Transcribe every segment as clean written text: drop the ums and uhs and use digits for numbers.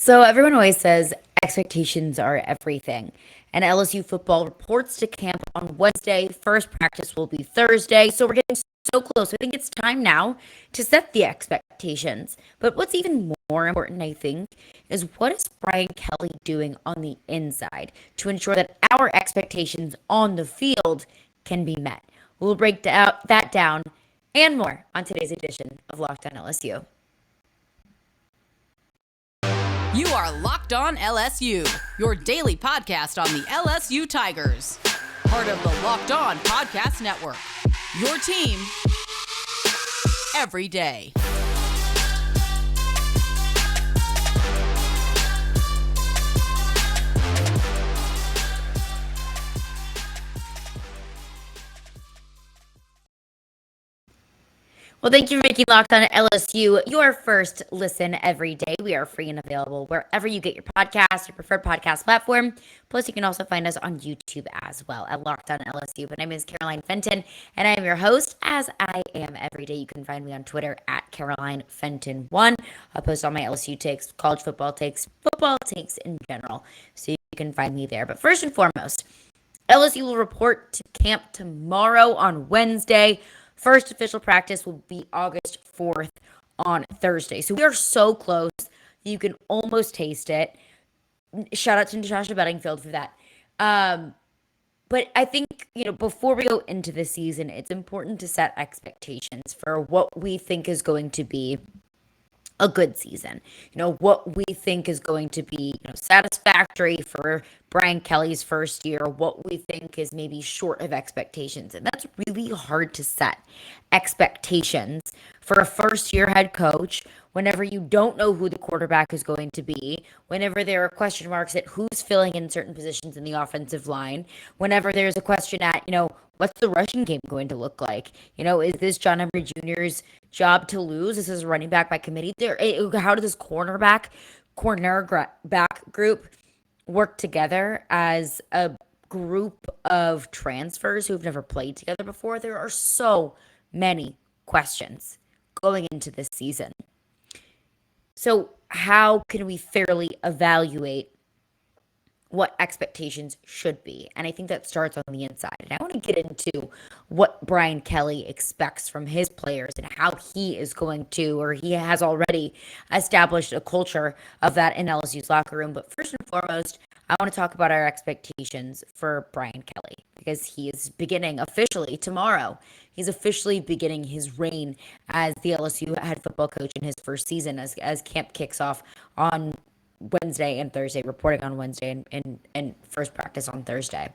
So everyone always says expectations are everything. And LSU football reports to camp on Wednesday. First practice will be Thursday. So we're getting so close. I think it's time now to set the expectations. But what's even more important, I think, is what is Brian Kelly doing on the inside to ensure that our expectations on the field can be met. We'll break that down and more on today's edition of Locked On LSU. You are Locked On LSU, your daily podcast on the LSU Tigers. Part of the Locked On Podcast Network. Your team every day. Well, thank you for making Locked On LSU your first listen every day. We are free and available wherever you get your podcast, your preferred podcast platform. Plus, you can also find us on YouTube as well at Locked On LSU. My name is Caroline Fenton, and I am your host, as I am every day. You can find me on Twitter at CarolineFenton1. I post all my LSU takes, college football takes in general. So you can find me there. But first and foremost, LSU will report to camp tomorrow on Wednesday. First official practice will be August 4th on Thursday. So we are so close. You can almost taste it. Shout out to Natasha Bedingfield for that. But I think, before we go into the season, it's important to set expectations for what we think is going to be a good season. What we think is going to be, satisfactory for Brian Kelly's first year, what we think is maybe short of expectations. And that's really hard to set expectations for a first-year head coach whenever you don't know who the quarterback is going to be, whenever there are question marks at who's filling in certain positions in the offensive line, whenever there's a question at, what's the rushing game going to look like? Is this John Emery Jr.'s job to lose? Is this running back by committee? How does this cornerback group work together as a group of transfers who've never played together before? There are so many questions going into this season. So how can we fairly evaluate what expectations should be? And I think that starts on the inside. And I want to get into what Brian Kelly expects from his players and how he is going to, or he has already established a culture of that in LSU's locker room. But first and foremost, I want to talk about our expectations for Brian Kelly because he is beginning officially tomorrow. He's officially beginning his reign as the LSU head football coach in his first season as camp kicks off on Wednesday and Thursday, reporting on Wednesday and first practice on Thursday.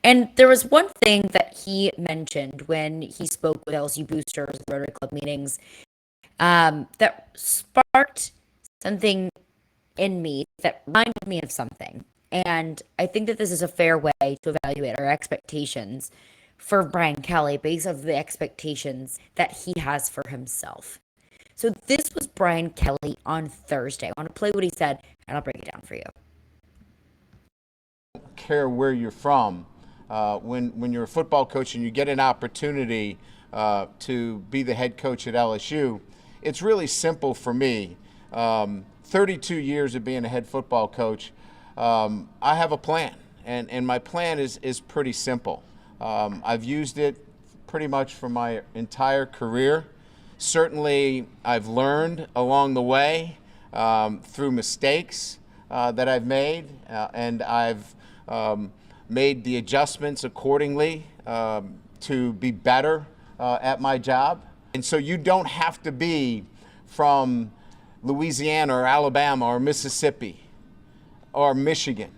And there was one thing that he mentioned when he spoke with LSU boosters, Rotary Club meetings, that sparked something in me that reminded me of something. And I think that this is a fair way to evaluate our expectations for Brian Kelly based on the expectations that he has for himself. So this was Brian Kelly on Thursday. I want to play what he said, and I'll break it down for you. I don't care where you're from. When you're a football coach and you get an opportunity to be the head coach at LSU, it's really simple for me. 32 years of being a head football coach, I have a plan, and my plan is pretty simple. I've used it pretty much for my entire career. Certainly, I've learned along the way through mistakes that I've made, and I've made the adjustments accordingly to be better at my job. And so you don't have to be from Louisiana or Alabama or Mississippi or Michigan.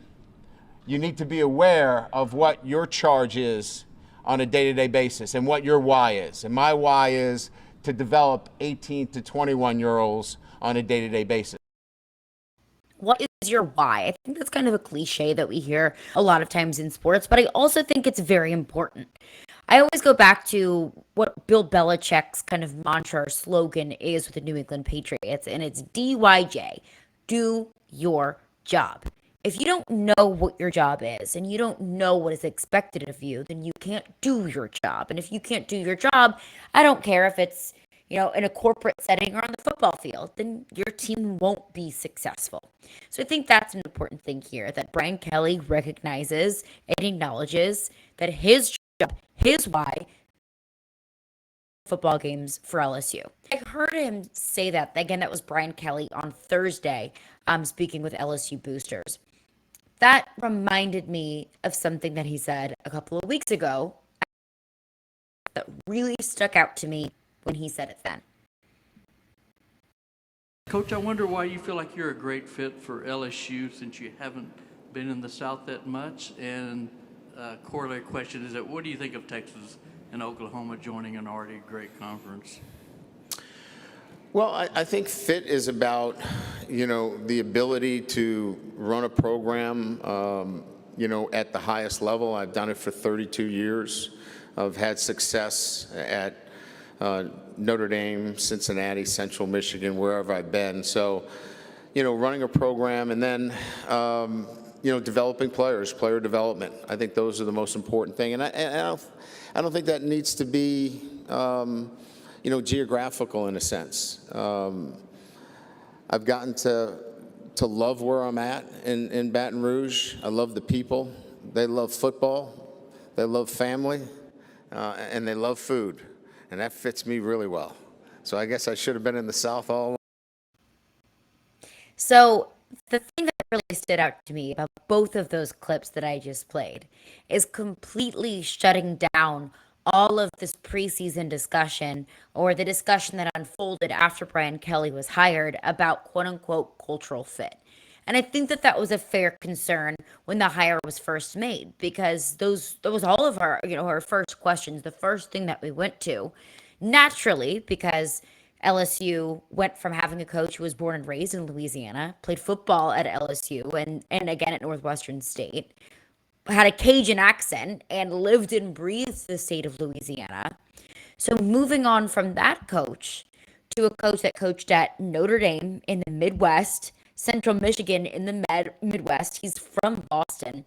You need to be aware of what your charge is on a day-to-day basis and what your why is. And my why is to develop 18 to 21-year-olds on a day-to-day basis. What is your why? I think that's kind of a cliche that we hear a lot of times in sports, but I also think it's very important. I always go back to what Bill Belichick's kind of mantra or slogan is with the New England Patriots, and it's DYJ, do your job. If you don't know what your job is and you don't know what is expected of you, then you can't do your job. And if you can't do your job, I don't care if it's in a corporate setting or on the football field, then your team won't be successful. So I think that's an important thing here, that Brian Kelly recognizes and acknowledges that his job, his why, football games for LSU. I heard him say that. Again, that was Brian Kelly on Thursday, speaking with LSU boosters. That reminded me of something that he said a couple of weeks ago that really stuck out to me when he said it then. Coach, I wonder why you feel like you're a great fit for LSU since you haven't been in the South that much. And corollary question is that what do you think of Texas and Oklahoma joining an already great conference? Well, I think fit is about, the ability to run a program, at the highest level. I've done it for 32 years. I've had success at Notre Dame, Cincinnati, Central Michigan, wherever I've been. So, running a program and then, developing players, player development. I think those are the most important thing. And I don't think that needs to be, geographical in a sense. I've gotten to love where I'm at in Baton Rouge. I love the people. They love football. They love family. And they love food. And that fits me really well. So I guess I should have been in the South all along. So the thing that really stood out to me about both of those clips that I just played is completely shutting down all of this preseason discussion, or the discussion that unfolded after Brian Kelly was hired, about quote unquote cultural fit. And I think that that was a fair concern when the hire was first made, because that was all of our first questions, the first thing that we went to, naturally, because LSU went from having a coach who was born and raised in Louisiana, played football at LSU and again at Northwestern State, had a Cajun accent, and lived and breathed the state of Louisiana. So moving on from that coach to a coach that coached at Notre Dame in the Midwest, Central Michigan in the Midwest. He's from Boston.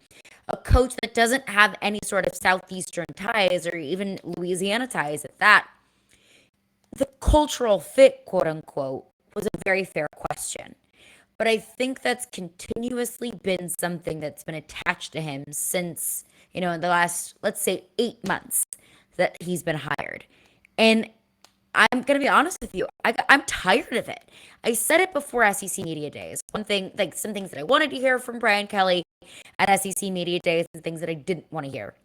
A coach that doesn't have any sort of Southeastern ties or even Louisiana ties at that. The cultural fit, quote unquote, was a very fair question. But I think that's continuously been something that's been attached to him since, in the last, let's say, 8 months that he's been hired. And I'm going to be honest with you, I'm tired of it. I said it before SEC Media Days. One thing, like some things that I wanted to hear from Brian Kelly at SEC Media Days, and things that I didn't want to hear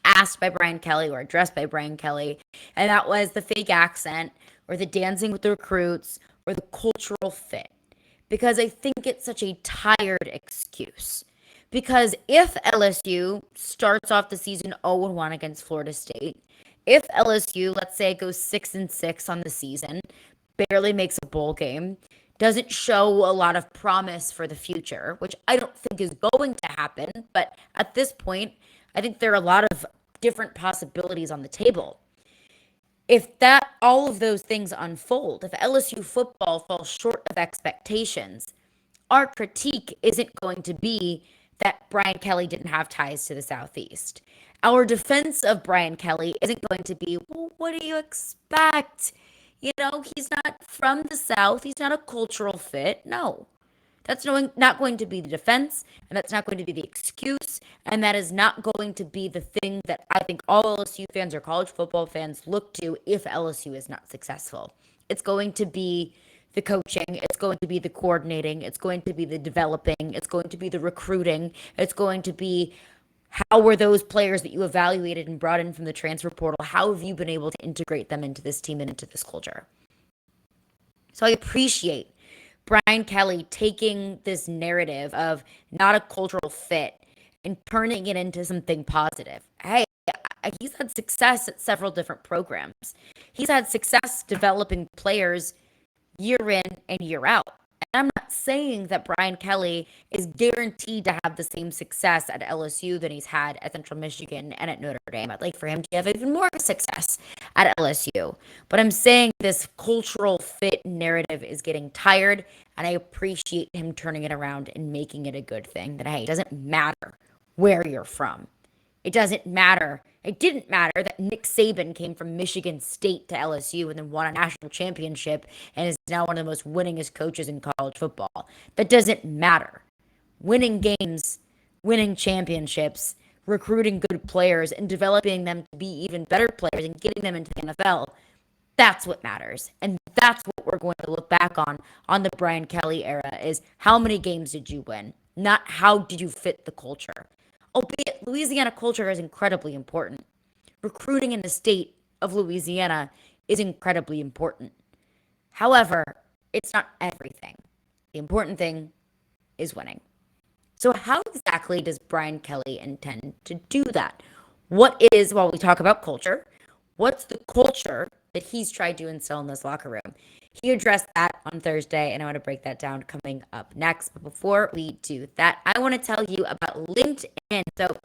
asked by Brian Kelly or addressed by Brian Kelly. And that was the fake accent, or the dancing with the recruits, or the cultural fit. Because I think it's such a tired excuse. Because if LSU starts off the season 0-1 against Florida State, if LSU, let's say, goes 6-6 on the season, barely makes a bowl game, doesn't show a lot of promise for the future, which I don't think is going to happen, but at this point, I think there are a lot of different possibilities on the table. If all of those things unfold, if LSU football falls short of expectations, our critique isn't going to be that Brian Kelly didn't have ties to the Southeast. Our defense of Brian Kelly isn't going to be, well, what do you expect? He's not from the South. He's not a cultural fit. No. That's not going to be the defense, and that's not going to be the excuse, and that is not going to be the thing that I think all LSU fans or college football fans look to if LSU is not successful. It's going to be the coaching, it's going to be the coordinating, it's going to be the developing, it's going to be the recruiting, it's going to be how were those players that you evaluated and brought in from the transfer portal, how have you been able to integrate them into this team and into this culture? So I appreciate Brian Kelly taking this narrative of not a cultural fit and turning it into something positive. Hey, he's had success at several different programs. He's had success developing players year in and year out. And I'm not saying that Brian Kelly is guaranteed to have the same success at LSU than he's had at Central Michigan and at Notre Dame. I'd like for him to have even more success at LSU. But I'm saying this cultural fit narrative is getting tired, and I appreciate him turning it around and making it a good thing. That, hey, it doesn't matter where you're from. It doesn't matter. It didn't matter that Nick Saban came from Michigan State to LSU and then won a national championship and is now one of the most winningest coaches in college football. That doesn't matter. Winning games, winning championships, recruiting good players, and developing them to be even better players and getting them into the NFL, that's what matters. And that's what we're going to look back on the Brian Kelly era, is how many games did you win, not how did you fit the culture. Albeit Louisiana culture is incredibly important. Recruiting in the state of Louisiana is incredibly important. However, it's not everything. The important thing is winning. So how exactly does Brian Kelly intend to do that? What is, while we talk about culture, what's the culture that he's tried to instill in this locker room? He addressed that on Thursday, and I want to break that down coming up next. But before we do that, I want to tell you about LinkedIn. So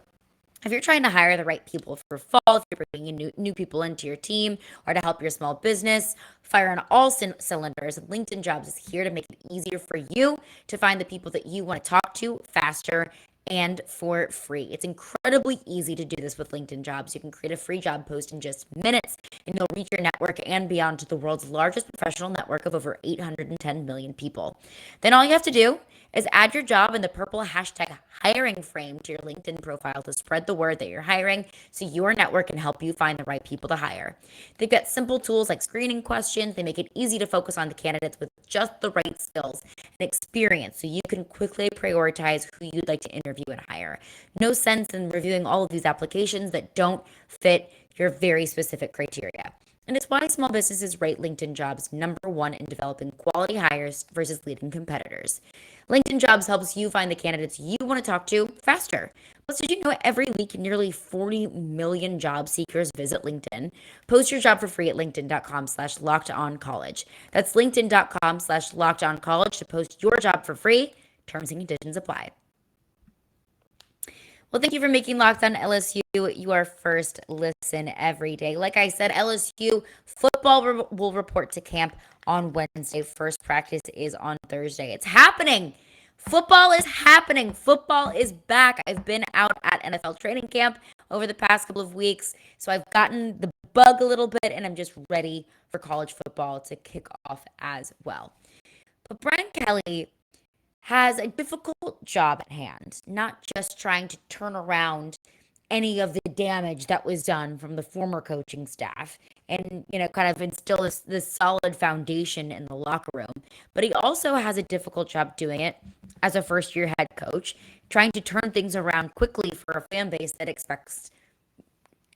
if you're trying to hire the right people for fall, if you're bringing new people into your team or to help your small business fire on all cylinders, LinkedIn Jobs is here to make it easier for you to find the people that you want to talk to faster and for free. It's incredibly easy to do this with LinkedIn Jobs. You can create a free job post in just minutes, and you'll reach your network and beyond to the world's largest professional network of over 810 million people. Then all you have to do is add your job in the purple hashtag hiring frame to your LinkedIn profile to spread the word that you're hiring so your network can help you find the right people to hire. They've got simple tools like screening questions. They make it easy to focus on the candidates with just the right skills and experience so you can quickly prioritize who you'd like to interview and hire. No sense in reviewing all of these applications that don't fit your very specific criteria. And it's why small businesses rate LinkedIn Jobs #1 in developing quality hires versus leading competitors. LinkedIn Jobs helps you find the candidates you want to talk to faster. Plus, did you know every week nearly 40 million job seekers visit LinkedIn? Post your job for free at linkedin.com/lockedoncollege. That's linkedin.com/lockedoncollege to post your job for free. Terms and conditions apply. Well, thank you for making Locked On LSU your first listen every day. Like I said, LSU football will report to camp on Wednesday. First practice is on Thursday. It's happening. Football is happening. Football is back. I've been out at NFL training camp over the past couple of weeks, so I've gotten the bug a little bit, and I'm just ready for college football to kick off as well. But Brian Kelly has a difficult job at hand, not just trying to turn around any of the damage that was done from the former coaching staff and, kind of instill this solid foundation in the locker room, but he also has a difficult job doing it as a first-year head coach, trying to turn things around quickly for a fan base that expects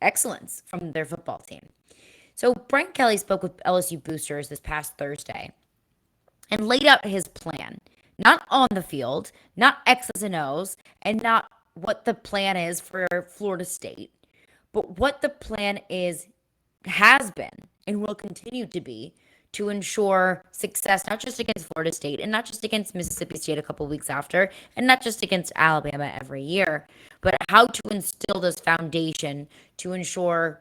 excellence from their football team. So Brian Kelly spoke with LSU boosters this past Thursday and laid out his plan. Not on the field, not X's and O's, and not what the plan is for Florida State, but what the plan has been, and will continue to be to ensure success, not just against Florida State, and not just against Mississippi State a couple weeks after, and not just against Alabama every year, but how to instill this foundation to ensure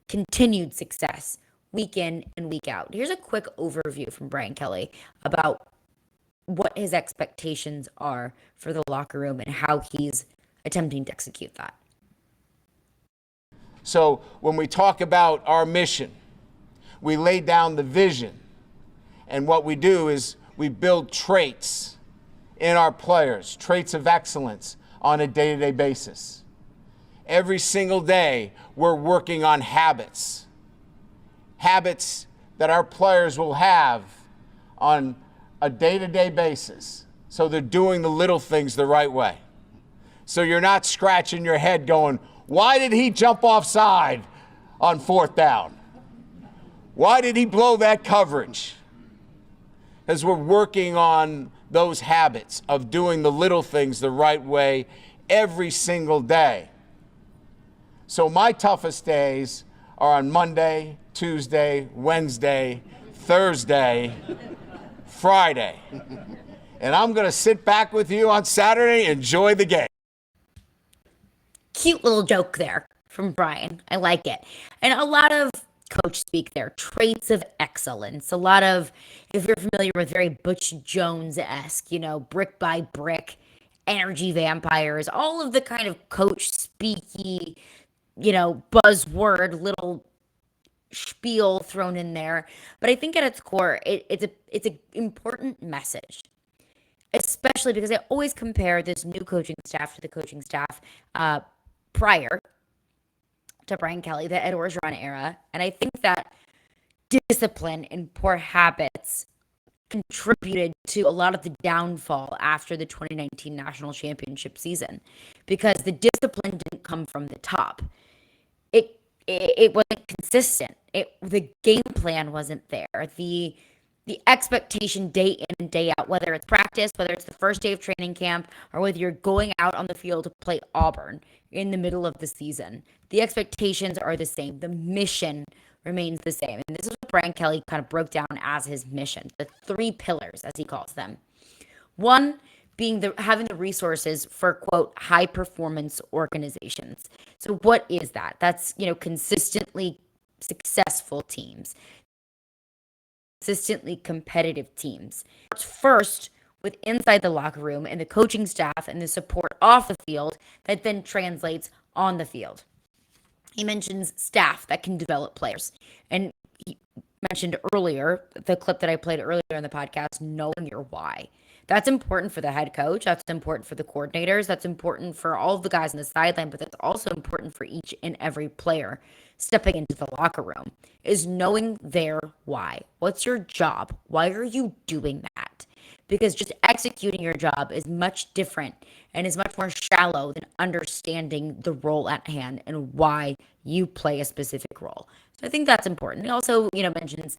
continued success week in and week out. Here's a quick overview from Brian Kelly about what his expectations are for the locker room and how he's attempting to execute that. So when we talk about our mission, we lay down the vision. And what we do is we build traits in our players, traits of excellence on a day-to-day basis. Every single day, we're working on habits that our players will have on a day-to-day basis, so they're doing the little things the right way. So you're not scratching your head going, why did he jump offside on 4th down? Why did he blow that coverage? Because we're working on those habits of doing the little things the right way every single day. So my toughest days are on Monday, Tuesday, Wednesday, Thursday, Friday. And I'm going to sit back with you on Saturday and enjoy the game. Cute little joke there from Brian. I like it. And a lot of coach speak there, traits of excellence. A lot of, if you're familiar with very Butch Jones-esque, brick by brick, energy vampires, all of the kind of coach speaky, buzzword little spiel thrown in there. But I think at its core, it's an important message, especially because I always compare this new coaching staff to the coaching staff prior to Brian Kelly, the Ed Orgeron era. And I think that discipline and poor habits contributed to a lot of the downfall after the 2019 national championship season, because the discipline didn't come from the top. It wasn't consistent. The game plan wasn't there. The expectation day in and day out, whether it's practice, whether it's the first day of training camp, or whether you're going out on the field to play Auburn in the middle of the season, the expectations are the same. The mission remains the same. And this is what Brian Kelly kind of broke down as his mission, the 3 pillars, as he calls them. One being having the resources for, quote, high performance organizations. So what is that? That's, consistently successful teams, consistently competitive teams. First, with inside the locker room and the coaching staff and the support off the field that then translates on the field. He mentions staff that can develop players. And he mentioned earlier, the clip that I played earlier in the podcast, knowing your why. That's important for the head coach. That's important for the coordinators. That's important for all of the guys on the sideline, but that's also important for each and every player stepping into the locker room, is knowing their why. What's your job? Why are you doing that? Because just executing your job is much different and is much more shallow than understanding the role at hand and why you play a specific role. So I think that's important. He also, mentions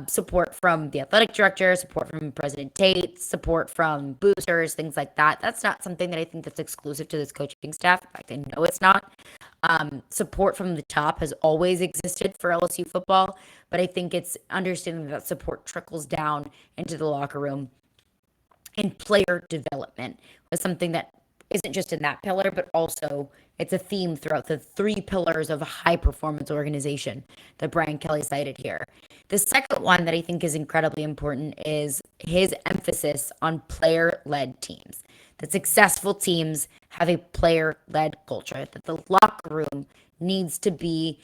support from the athletic director, support from President Tate, support from boosters, things like that. That's not something that I think that's exclusive to this coaching staff. In fact, I know it's not. Support from the top has always existed for LSU football, but I think it's understanding that support trickles down into the locker room. And player development was something that isn't just in that pillar, but also it's a theme throughout the 3 pillars of a high-performance organization that Brian Kelly cited here. The second one that I think is incredibly important is his emphasis on player-led teams. That successful teams have a player-led culture, that the locker room needs to be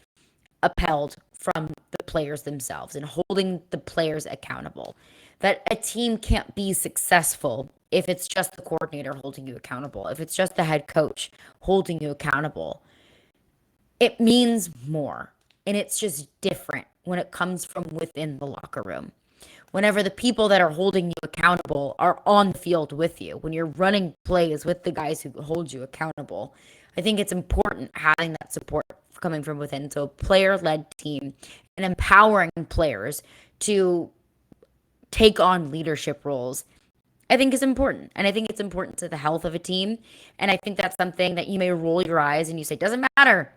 upheld from the players themselves and holding the players accountable. That a team can't be successful if it's just the coordinator holding you accountable, if it's just the head coach holding you accountable. It means more, and it's just different when it comes from within the locker room. Whenever the people that are holding you accountable are on the field with you, when you're running plays with the guys who hold you accountable, I think it's important having that support coming from within. So a player-led team and empowering players to take on leadership roles, I think is important. And I think it's important to the health of a team. And I think that's something that you may roll your eyes and you say, doesn't matter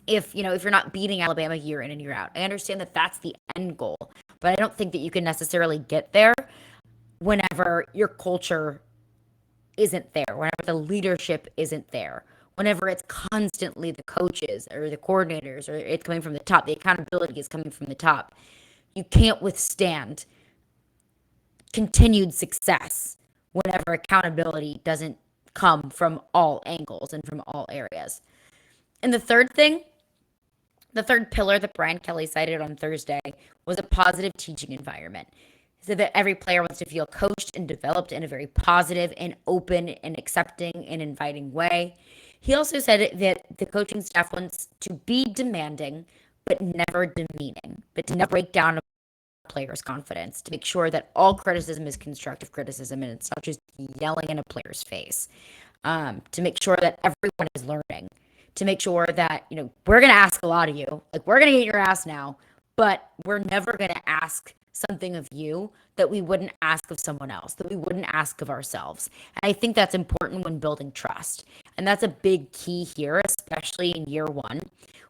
if you're not beating Alabama year in and year out. I understand that that's the end goal, but I don't think that you can necessarily get there whenever your culture isn't there, whenever the leadership isn't there, whenever it's constantly the coaches or the coordinators, or it's coming from the top, the accountability is coming from the top. You can't withstand continued success whenever accountability doesn't come from all angles and from all areas. And the third pillar that Brian Kelly cited on Thursday was a positive teaching environment. He said that every player wants to feel coached and developed in a very positive and open and accepting and inviting way. He also said that the coaching staff wants to be demanding, but never demeaning, but to never break down player's confidence, to make sure that all criticism is constructive criticism and it's not just yelling in a player's face, to make sure that everyone is learning, to make sure that, we're going to ask a lot of you, like we're going to get your ass now, but we're never going to ask something of you that we wouldn't ask of someone else, that we wouldn't ask of ourselves. And I think that's important when building trust. And that's a big key here, especially in year one,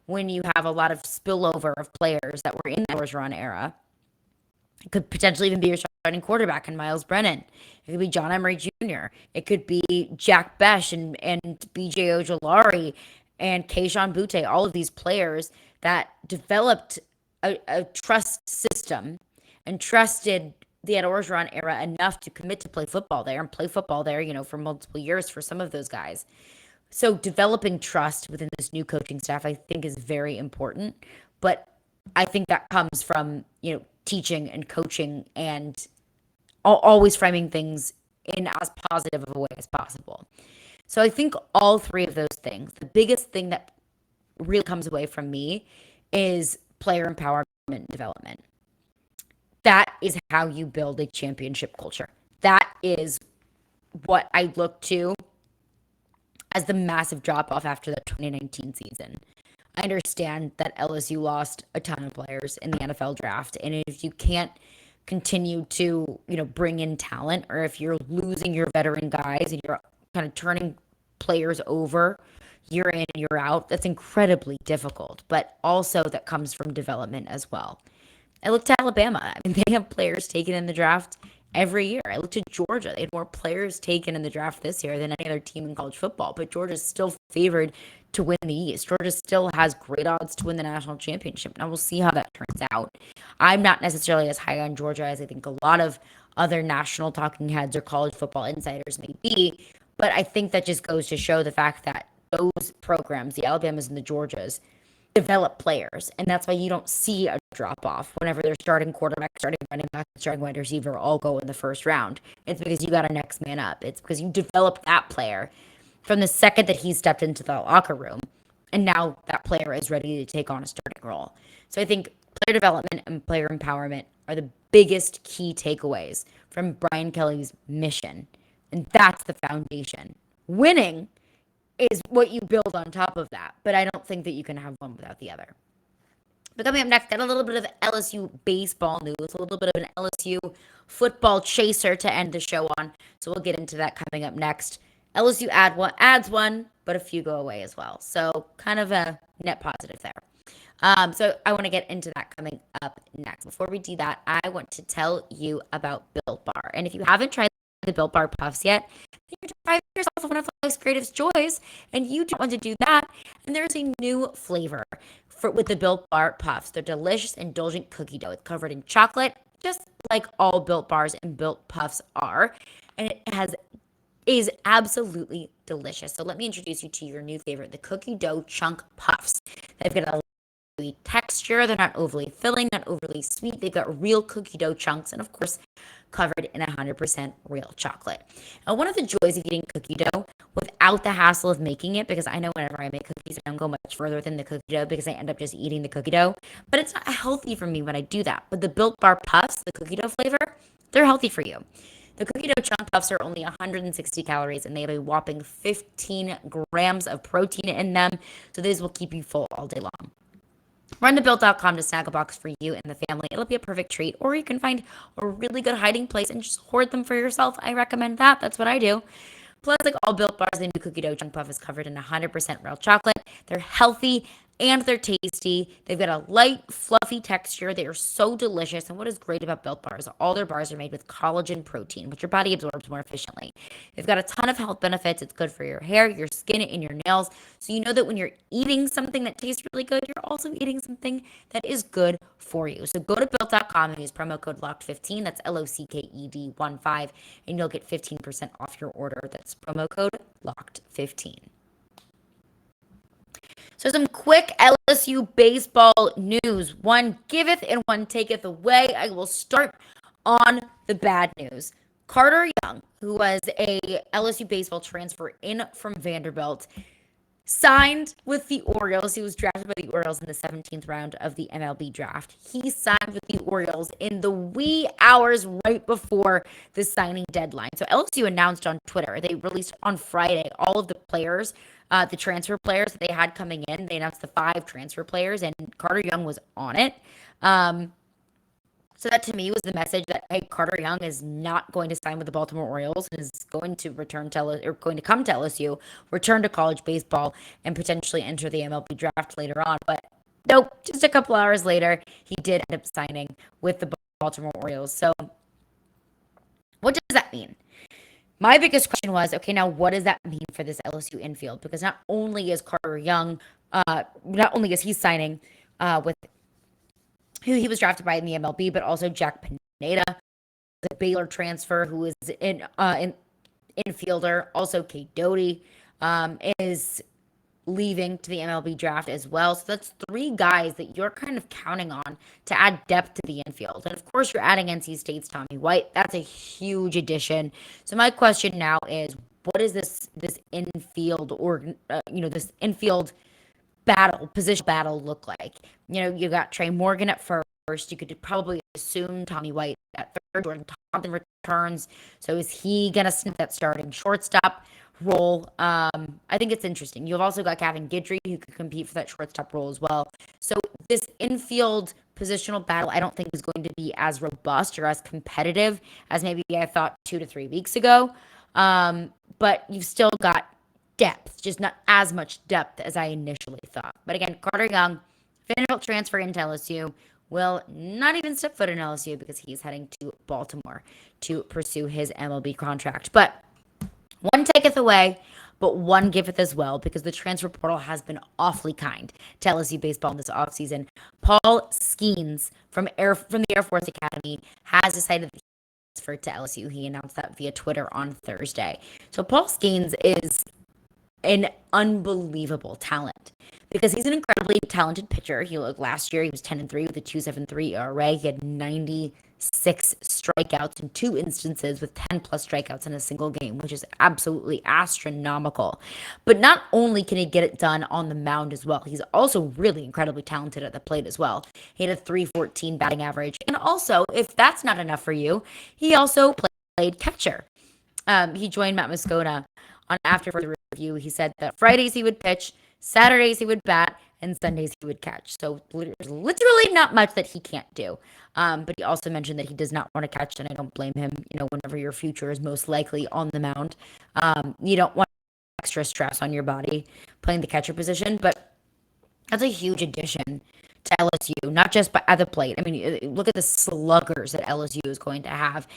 when you have a lot of spillover of players that were in the Orgeron era. It could potentially even be your starting quarterback in Miles Brennan. It could be John Emery Jr. It could be Jack Besh and B.J. Ojolari and Kayshon Boutte, all of these players that developed a trust system and trusted the Ed Orgeron era enough to commit to play football there and play football there, for multiple years for some of those guys. So developing trust within this new coaching staff, I think, is very important. But I think that comes from, teaching and coaching and always framing things in as positive of a way as possible. So I think all three of those things, the biggest thing that really comes away from me is player empowerment and development. That is how you build a championship culture. That is what I look to as the massive drop-off after the 2019 season. I understand that LSU lost a ton of players in the NFL draft, and if you can't continue to, bring in talent, or if you're losing your veteran guys and you're kind of turning players over year in and year out, that's incredibly difficult. But also that comes from development as well. I looked at Alabama. I mean, they have players taken in the draft every year. I looked at Georgia. They had more players taken in the draft this year than any other team in college football, but Georgia's still favored to win the East. Georgia still has great odds to win the national championship. Now we'll see how that turns out. I'm not necessarily as high on Georgia as I think a lot of other national talking heads or college football insiders may be, but I think that just goes to show the fact that those programs, the Alabamas and the Georgias, develop players, and that's why you don't see a drop-off whenever their starting quarterback, starting running back, starting wide receiver all go in the first round. It's because you got a next man up. It's because you developed that player from the second that he stepped into the locker room, and now that player is ready to take on a starting role. So I think player development and player empowerment are the biggest key takeaways from Brian Kelly's mission, and that's the foundation. Winning is what you build on top of that, but I don't think that you can have one without the other. But coming up next, got a little bit of LSU baseball news, a little bit of an LSU football chaser to end the show on, so we'll get into that coming up next. LSU adds one, but a few go away as well, so kind of a net positive there. So I want to get into that coming up next. Before we do that, I want to tell you about Built Bar, and if you haven't tried the Built Bar Puffs yet, you're depriving yourself of one of life's greatest joys, and you don't want to do that. And there's a new flavor with the Built Bar Puffs. They're delicious, indulgent cookie dough. It's covered in chocolate, just like all Built Bars and Built Puffs are, and it is absolutely delicious. So let me introduce you to your new favorite, the cookie dough chunk puffs. They've got a texture. They're not overly filling, not overly sweet. They've got real cookie dough chunks, and of course, covered in 100% real chocolate. Now, one of the joys of eating cookie dough without the hassle of making it, because I know whenever I make cookies, I don't go much further than the cookie dough because I end up just eating the cookie dough, but it's not healthy for me when I do that. But the Built Bar Puffs, the cookie dough flavor, they're healthy for you. The cookie dough chunk puffs are only 160 calories, and they have a whopping 15 grams of protein in them, so these will keep you full all day long. Run to Built.com to snag a box for you and the family. It'll be a perfect treat. Or you can find a really good hiding place and just hoard them for yourself. I recommend that. That's what I do. Plus, like all Built Bars, the new cookie dough chunk puff is covered in 100% real chocolate. They're healthy and they're tasty. They've got a light, fluffy texture. They are so delicious. And what is great about Built Bars, all their bars are made with collagen protein, which your body absorbs more efficiently. They've got a ton of health benefits. It's good for your hair, your skin, and your nails. So you know that when you're eating something that tastes really good, you're also eating something that is good for you. So go to Built.com and use promo code LOCKED15. That's LOCKED15, and you'll get 15% off your order. That's promo code LOCKED15. So some quick LSU baseball news. One giveth and one taketh away. I will start on the bad news. Carter Young, who was a LSU baseball transfer in from Vanderbilt, signed with the Orioles. He was drafted by the Orioles in the 17th round of the MLB Draft. He signed with the Orioles in the wee hours right before the signing deadline. So LSU announced on Twitter, they released on Friday all of the players, the transfer players that they had coming in. They announced the 5 transfer players, and Carter Young was on it. So that to me was the message that, hey, Carter Young is not going to sign with the Baltimore Orioles and is going to come to LSU, return to college baseball, and potentially enter the MLB draft later on. But nope, just a couple hours later, he did end up signing with the Baltimore Orioles. So what does that mean? My biggest question was, okay, now what does that mean for this LSU infield? Because not only is Carter Young, not only is he signing with who he was drafted by in the MLB, but also Jack Pineda, a Baylor transfer who is in infielder. Also, Kate Doty is leaving to the MLB draft as well. So that's three guys that you're kind of counting on to add depth to the infield. And of course, you're adding NC State's Tommy White. That's a huge addition. So my question now is, what is this infield this infield position battle look like? You got Trey Morgan at first. You could probably assume Tommy White at third. Jordan Thompson returns. So is he going to snip that starting shortstop role? I think it's interesting. You've also got Kevin Guidry who could compete for that shortstop role as well. So this infield positional battle, I don't think is going to be as robust or as competitive as maybe I thought 2 to 3 weeks ago. But you've still got depth, just not as much depth as I initially thought. But again, Carter Young, Vanderbilt transfer into LSU, will not even step foot in LSU because he's heading to Baltimore to pursue his MLB contract. But one taketh away, but one giveth as well, because the transfer portal has been awfully kind to LSU baseball this offseason. Paul Skeens from the Air Force Academy has decided that he's transferred to LSU. He announced that via Twitter on Thursday. So Paul Skeens is an unbelievable talent because he's an incredibly talented pitcher. Last year he was 10-3 with a 2.73 ERA. He had 96 strikeouts in 2 instances with 10 plus strikeouts in a single game, which is absolutely astronomical. But not only can he get it done on the mound as well, he's also really incredibly talented at the plate as well. He had a 3.14 batting average. And also, if that's not enough for you, he also played catcher. He joined Matt Moscona on after the review. He said that Fridays he would pitch, Saturdays he would bat, and Sundays he would catch. So there's literally not much that he can't do. But he also mentioned that he does not want to catch, and I don't blame him. Whenever your future is most likely on the mound, you don't want extra stress on your body playing the catcher position. But that's a huge addition to LSU, not just at the plate. I mean, look at the sluggers that LSU is going to have.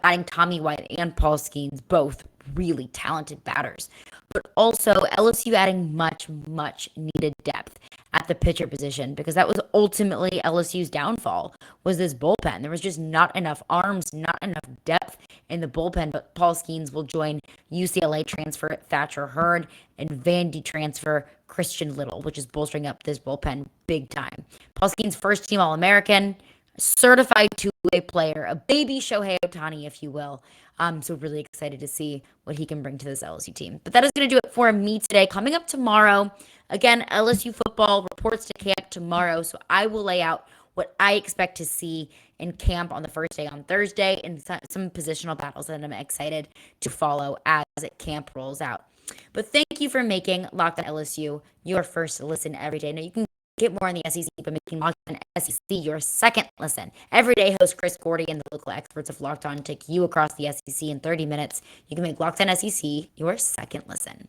Adding Tommy White and Paul Skeens, both really talented batters. But also LSU adding much, much needed depth at the pitcher position, because that was ultimately LSU's downfall, was this bullpen. There was just not enough arms, not enough depth in the bullpen. But Paul Skeens will join UCLA transfer Thatcher Hurd and Vandy transfer Christian Little, which is bolstering up this bullpen big time. Paul Skeens, first team All-American, certified two-way player, a baby Shohei Ohtani, if you will. So really excited to see what he can bring to this LSU team. But that is going to do it for me today. Coming up tomorrow, again, LSU football reports to camp tomorrow. So I will lay out what I expect to see in camp on the first day on Thursday, and some positional battles that I'm excited to follow as camp rolls out. But thank you for making Locked On LSU your first listen every day. Now you can get more on the SEC by making Locked On SEC your second listen. Everyday host Chris Gordy and the local experts of Locked On take you across the SEC in 30 minutes. You can make Locked On SEC your second listen.